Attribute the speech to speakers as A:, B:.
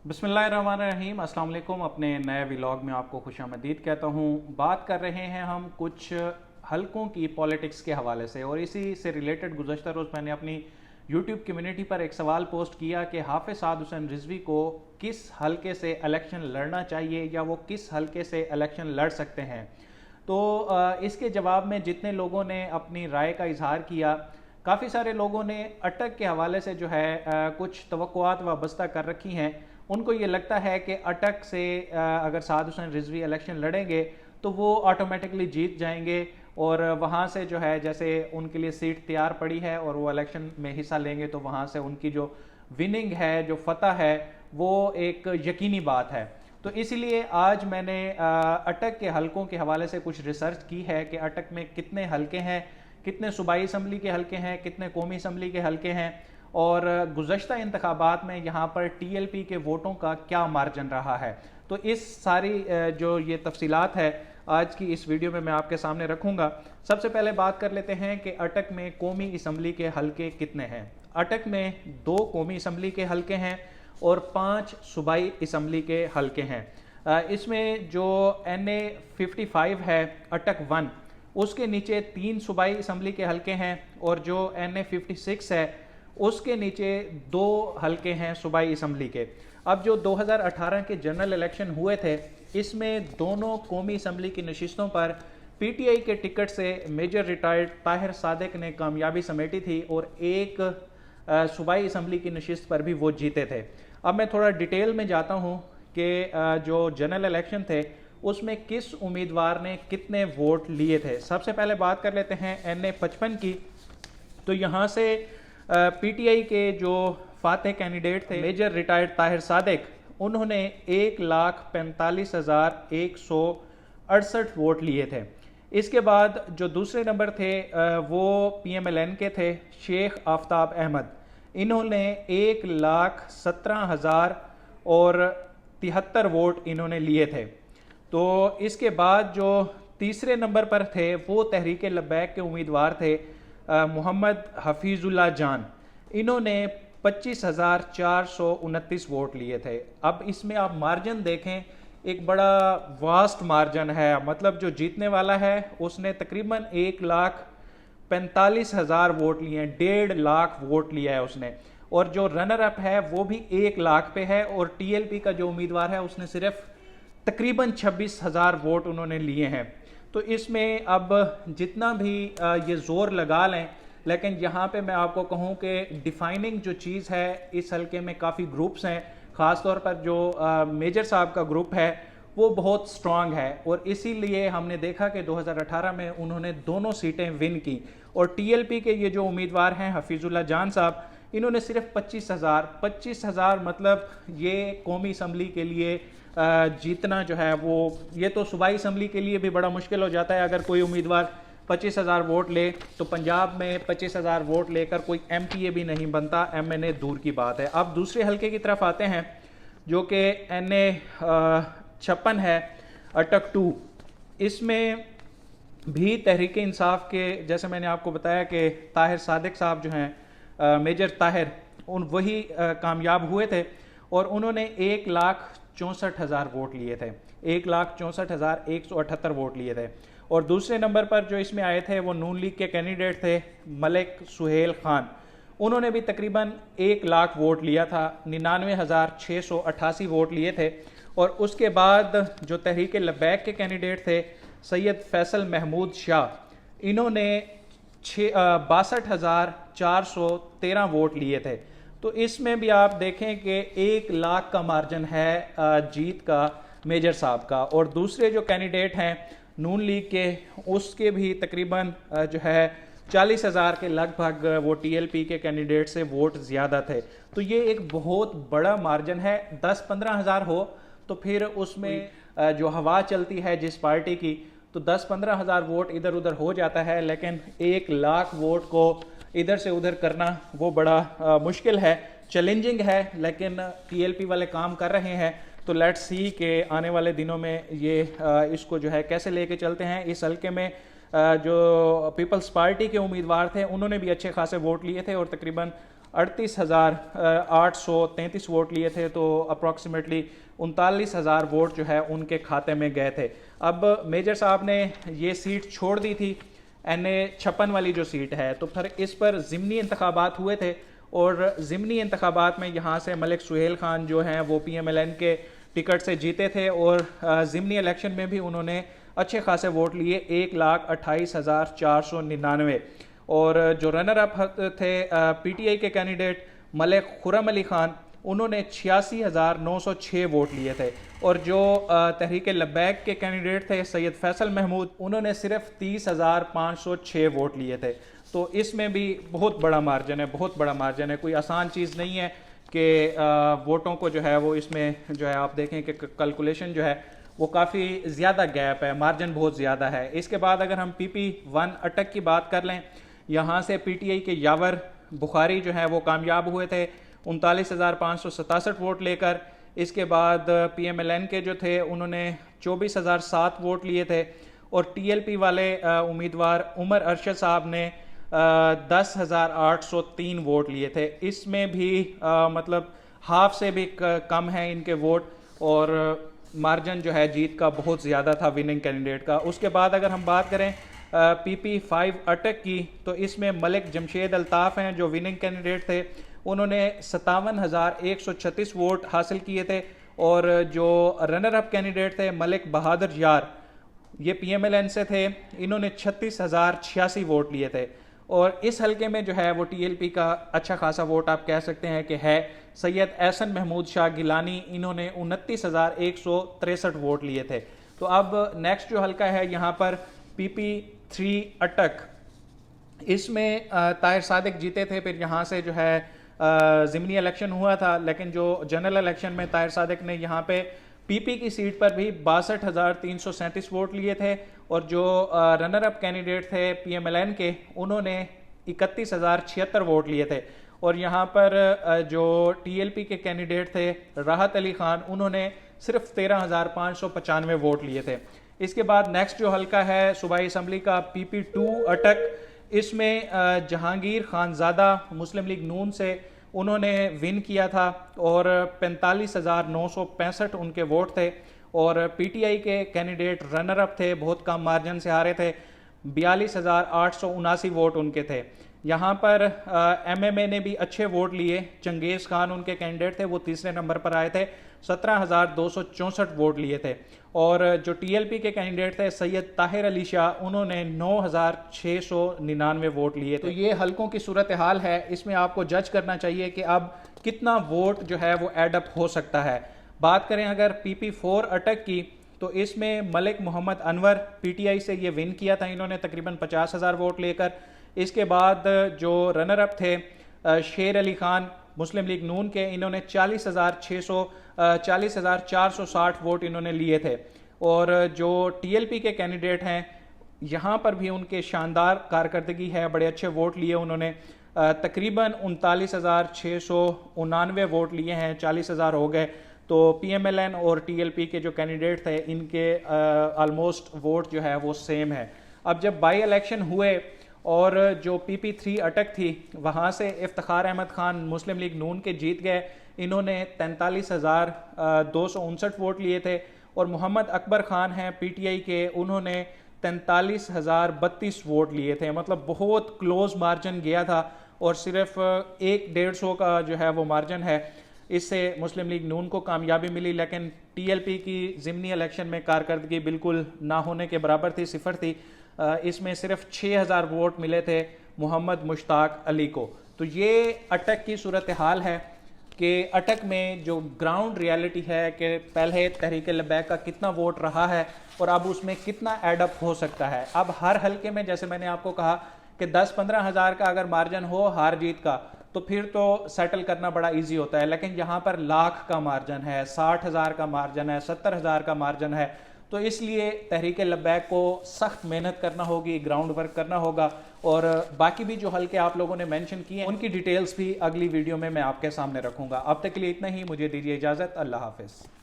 A: बिस्मिल्लाहिर्रहमानिर्रहीम, अस्सलाम वालेकुम। अपने नए व्लॉग में आपको खुशामदीद कहता हूँ। बात कर रहे हैं हम कुछ हलकों की पॉलिटिक्स के हवाले से, और इसी से रिलेटेड गुज़श्ता रोज़ मैंने अपनी यूट्यूब कम्युनिटी पर एक सवाल पोस्ट किया कि हाफिज़ साद हुसैन रिजवी को किस हलके से इलेक्शन लड़ना चाहिए या वो किस हलके से इलेक्शन लड़ सकते हैं। तो इसके जवाब में जितने लोगों ने अपनी राय का इजहार किया, काफ़ी सारे लोगों ने अटक के हवाले से जो है कुछ तवक्कुआत वाबस्ता कर रखी हैं। उनको ये लगता है कि अटक से अगर साद हुसैन रिजवी इलेक्शन लड़ेंगे तो वो ऑटोमेटिकली जीत जाएंगे, और वहाँ से जो है जैसे उनके लिए सीट तैयार पड़ी है और वो इलेक्शन में हिस्सा लेंगे तो वहाँ से उनकी जो विनिंग है, जो फतह है, वो एक यकीनी बात है। तो इसीलिए आज मैंने अटक के हलकों के हवाले से कुछ रिसर्च की है कि अटक में कितने हलके हैं, कितने सूबाई असम्बली के हलके हैं, कितने कौमी असम्बली के हलके हैं, और गुज़श्ता इंतखाबात में यहाँ पर टीएलपी के वोटों का क्या मार्जिन रहा है। तो इस सारी जो ये तफसीलात है आज की इस वीडियो में मैं आपके सामने रखूँगा। सबसे पहले बात कर लेते हैं कि अटक में कौमी असम्बली के हलके कितने हैं। अटक में 2 कौमी असम्बली के हलके हैं और 5 सूबाई असम्बली के हलके हैं। इसमें जो NA 55 है अटक 1, उसके नीचे 3 सूबाई असम्बली के हलके हैं, और जो NA 56 है उसके नीचे 2 हलके हैं सूबाई असम्बली के। अब जो 2018 के जनरल इलेक्शन हुए थे, इसमें दोनों कौमी असम्बली की नशिस्तों पर PTI के टिकट से मेजर रिटायर्ड ताहिर सादिक ने कामयाबी समेटी थी, और एक सूबाई असम्बली की नशिस्त पर भी वो जीते थे। अब मैं थोड़ा डिटेल में जाता हूँ कि जो जनरल इलेक्शन थे उसमें किस उम्मीदवार ने कितने वोट लिए थे। सबसे पहले बात कर लेते हैं NA 55 की। तो यहाँ से PTI के जो फातह कैंडिडेट थे मेजर रिटायर्ड ताहिर सादिक, उन्होंने 1,45,168 वोट लिए थे। इसके बाद जो दूसरे नंबर थे वो PMLN के थे शेख आफ्ताब अहमद, इन्होंने 1,17,073 वोट इन्होंने लिए थे। तो इसके बाद जो तीसरे नंबर पर थे वो तहरीक लब्बैक के उम्मीदवार थे मोहम्मद हफीजुल्लाह जान, इन्होंने 25,429 वोट लिए थे। अब इसमें आप मार्जिन देखें, एक बड़ा वास्ट मार्जिन है। मतलब जो जीतने वाला है उसने तकरीबन 1,45,000 वोट लिए हैं, 1.5 लाख वोट लिया है उसने, और जो रनर अप है वो भी 1 लाख पे है, और TLP का जो उम्मीदवार है उसने सिर्फ तकरीबन 26,000 वोट उन्होंने लिए हैं। तो इसमें अब जितना भी ये जोर लगा लें, लेकिन यहाँ पे मैं आपको कहूँ कि डिफाइनिंग जो चीज़ है, इस हलके में काफ़ी ग्रुप्स हैं, ख़ास तौर पर जो मेजर साहब का ग्रुप है वो बहुत स्ट्रांग है, और इसीलिए हमने देखा कि 2018 में उन्होंने दोनों सीटें विन की। और TLP के ये जो उम्मीदवार हैं हफीजुल्लाह जान साहब, इन्होंने सिर्फ 25,000 मतलब ये कौमी असम्बली के लिए जीतना जो है वो, ये तो सूबाई असम्बली के लिए भी बड़ा मुश्किल हो जाता है। अगर कोई उम्मीदवार 25,000 वोट ले तो पंजाब में 25,000 वोट लेकर कोई MPA भी नहीं बनता, MNA दूर की बात है। अब दूसरे हलके की तरफ आते हैं जो कि NA 56 है अटक 2। इसमें भी तहरीक इंसाफ के, जैसे मैंने आपको बताया कि ताहिर सादिक साहब जो हैं मेजर ताहिर, वही कामयाब हुए थे, और उन्होंने 1,64,000 वोट लिए थे, 1,64,178 वोट लिए थे। और दूसरे नंबर पर जो इसमें आए थे वो नून लीग के कैंडिडेट थे मलिक सुहेल खान, उन्होंने भी तकरीबन 1 लाख वोट लिया था, 99,688 वोट लिए थे। और उसके बाद जो तहरीक लब्बैक के कैंडिडेट थे सैयद फैसल महमूद शाह, इन्होंने 62,413 वोट लिए थे। तो इसमें भी आप देखें कि 1 लाख का मार्जिन है जीत का मेजर साहब का। और दूसरे जो कैंडिडेट हैं नून लीग के, उसके भी तकरीबन जो है 40,000 के लगभग वो TLP के कैंडिडेट से वोट ज़्यादा थे। तो ये एक बहुत बड़ा मार्जिन है। 10-15 हज़ार हो तो फिर उसमें जो हवा चलती है जिस पार्टी की, तो 10-15 हज़ार वोट इधर उधर हो जाता है, लेकिन 1 लाख वोट को इधर से उधर करना वो बड़ा मुश्किल है, चैलेंजिंग है। लेकिन TLP वाले काम कर रहे हैं, तो लेट्स सी के आने वाले दिनों में ये इसको जो है कैसे लेके चलते हैं। इस हल्के में जो पीपल्स पार्टी के उम्मीदवार थे उन्होंने भी अच्छे खासे वोट लिए थे, और तकरीबन 38,833 वोट लिए थे, तो अप्रॉक्सीमेटली 39,000 वोट जो है उनके खाते में गए थे। अब मेजर साहब ने ये सीट छोड़ दी थी, NA 56 वाली जो सीट है, तो फिर इस पर ज़िमनी इंतखाबात हुए थे और ज़िमनी इंतखाबात में यहाँ से मलिक सुहेल खान जो हैं वो PMLN के टिकट से जीते थे और ज़िमनी इलेक्शन में भी उन्होंने अच्छे खासे वोट लिए, 1,28,499। और जो रनर अप थे PTI के कैंडिडेट मलिक खुर्रम अली खान, उन्होंने 86,906 वोट लिए थे। और जो तहरीक लब्बैक के कैंडिडेट थे सैयद फैसल महमूद, उन्होंने सिर्फ 30,506 वोट लिए थे। तो इसमें भी बहुत बड़ा मार्जिन है, बहुत बड़ा मार्जिन है, कोई आसान चीज़ नहीं है कि वोटों को जो है वो इसमें जो है आप देखें कि कैलकुलेशन जो है वो काफ़ी ज़्यादा गैप है, मार्जिन बहुत ज़्यादा है। इसके बाद अगर हम PP1 अटक की बात कर लें, यहाँ से PTI के यावर बुखारी जो है वो कामयाब हुए थे 39,567 वोट लेकर। इसके बाद PMLN के जो थे उन्होंने 24,007 वोट लिए थे और TLP वाले उम्मीदवार उमर अरशद साहब ने 10,803 वोट लिए थे। इसमें भी मतलब हाफ से भी कम है इनके वोट और मार्जिन जो है जीत का बहुत ज़्यादा था विनिंग कैंडिडेट का। उसके बाद अगर हम बात करें PP5 अटक की, तो इसमें मलिक जमशेद अल्ताफ़ हैं जो विनिंग कैंडिडेट थे, उन्होंने 57,136 वोट हासिल किए थे। और जो रनर अप कैंडिडेट थे मलिक बहादुर यार, ये PMLN से थे, इन्होंने 36,086 वोट लिए थे। और इस हलके में जो है वो TLP का अच्छा खासा वोट आप कह सकते हैं कि है। सैयद एहसन महमूद शाह गिलानी, इन्होंने 29,163 वोट लिए थे। तो अब नेक्स्ट जो हलका है यहाँ पर PP3 अटक, इसमें ताहिर सादिक जीते थे। फिर यहाँ से जो है ज़िमनी इलेक्शन हुआ था, लेकिन जो जनरल इलेक्शन में ताहिर सादिक ने यहाँ पे PP की सीट पर भी 62,337 वोट लिए थे। और जो रनर अप कैंडिडेट थे PMLN के, उन्होंने 31,076 वोट लिए थे। और यहाँ पर जो TLP के कैंडिडेट थे राहत अली खान, उन्होंने सिर्फ 13,595 वोट लिए थे। इसके बाद नेक्स्ट जो हलका है सूबाई असम्बली का PP2 अटक, इसमें जहांगीर खानज़ादा मुस्लिम लीग नून से उन्होंने विन किया था और 45,965 उनके वोट थे। और PTI के कैंडिडेट रनर अप थे, बहुत कम मार्जिन से हारे थे, 42,879 वोट उनके थे। यहाँ पर MMA ने भी अच्छे वोट लिए, चंगेज़ खान उनके कैंडिडेट थे, वो तीसरे नंबर पर आए थे, 17,264 वोट लिए थे। और जो TLP के कैंडिडेट थे सैयद ताहिर अली शाह, उन्होंने 9,699 वोट लिए। तो ये हलकों की सूरत हाल है, इसमें आपको जज करना चाहिए कि अब कितना वोट जो है वो एड अप हो सकता है। बात करें अगर PP4 अटक की, तो इसमें मलिक मोहम्मद अनवर PTI से ये विन किया था, इन्होंने तकरीबन 50,000 वोट लेकर। इसके बाद जो रनर अप थे शेर अली खान मुस्लिम लीग नून के, इन्होंने 40,460 वोट इन्होंने लिए थे। और जो TLP के कैंडिडेट हैं, यहाँ पर भी उनके शानदार कारकर्दगी है, बड़े अच्छे वोट लिए उन्होंने, तकरीबन 39,699 वोट लिए हैं, 40,000 हो गए। तो PMLN और TLP के जो कैंडिडेट थे इनके ऑलमोस्ट वोट जो है वो सेम है। अब जब बाई इलेक्शन हुए और जो PP3 अटक थी, वहाँ से इफ्तिखार अहमद खान मुस्लिम लीग नून के जीत गए, इन्होंने 43,259 वोट लिए थे। और मोहम्मद अकबर खान हैं PTI के, उन्होंने 43,032 वोट लिए थे। मतलब बहुत क्लोज मार्जिन गया था और सिर्फ 150 का जो है वो मार्जिन है, इससे मुस्लिम लीग नून को कामयाबी मिली। लेकिन TLP की ज़िमनी इलेक्शन में कारकर्दगी बिल्कुल ना होने के बराबर थी, सिफर थी। इसमें सिर्फ 6,000 वोट मिले थे मोहम्मद मुश्ताक अली को। तो ये अटक की सूरत हाल है कि अटक में जो ग्राउंड रियलिटी है कि पहले तहरीक लब्बैक का कितना वोट रहा है और अब उसमें कितना एडअप हो सकता है। अब हर हलके में जैसे मैंने आपको कहा कि 10-15 हज़ार का अगर मार्जिन हो हार जीत का, तो फिर तो सेटल करना बड़ा इजी होता है। लेकिन यहाँ पर लाख का मार्जिन है, 60,000 का मार्जिन है, 70,000 का मार्जिन है। तो इसलिए तहरीक लब्बैक को सख्त मेहनत करना होगी, ग्राउंड वर्क करना होगा। और बाकी भी जो हलके आप लोगों ने मेंशन किए उनकी डिटेल्स भी अगली वीडियो में मैं आपके सामने रखूंगा। अब तक के लिए इतना ही, मुझे दीजिए इजाज़त। अल्लाह हाफिज़।